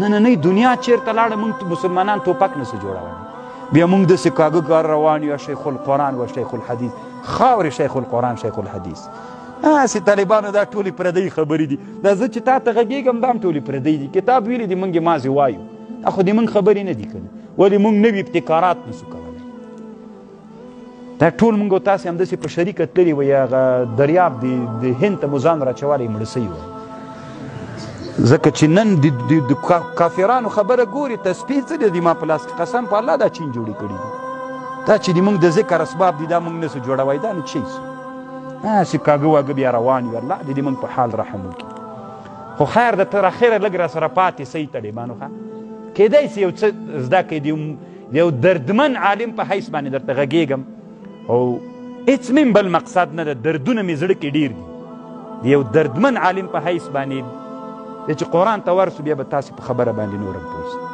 نننۍ دنیا چیرته لاړه موږ مسلمانان ټوپک نسو جوړولی بیا موږ داسې کاږه کار روان یو شیخ القرآن و شیخ الحدیث خاورې شیخ القرآن شیخ الحدیث هسې طالبانو دا ټولې پردۍ خبرې دي دا زه چې تا ته غږېږم دا هم ټولې پردۍ دي کتاب ویلي دي موږ یې مازې وایو دا خو د موږ خبرې نه دي که نه ولې موږ نوي ابتکارات نسو کولی دا ټول موږ او تاسې همداسې په شریکه تللي وی هغه دریاب د هند ته مو ځان راچولی مړه سوي وی ځکه چې نن د کافرانو خبره ګوري تسبیح څه دی ما په لاس کې قسم په الله دا چین جوړې کړي دي دا چې د موږ د ذکر اسباب دي دا موږ نسو جوړوی دا نه چی سو هسې کاږه واږه بیا روان وي الله دې موږ په حال رحم وکړي خو خیر د تر اخره لږ را سره پاتې صحیح طالبانو ښه کیدای سي یو څه زده کړئ د یو دردمن عالم په حیث باندې درته غږېږم او هېڅ مې بل مقصد نه ده دردونه مې زړه کې ډېر دي د یو دردمن عالم په حیث باندې چې قرآن ته ورسو بیا به تاسې په خبره باندې نور هم پوه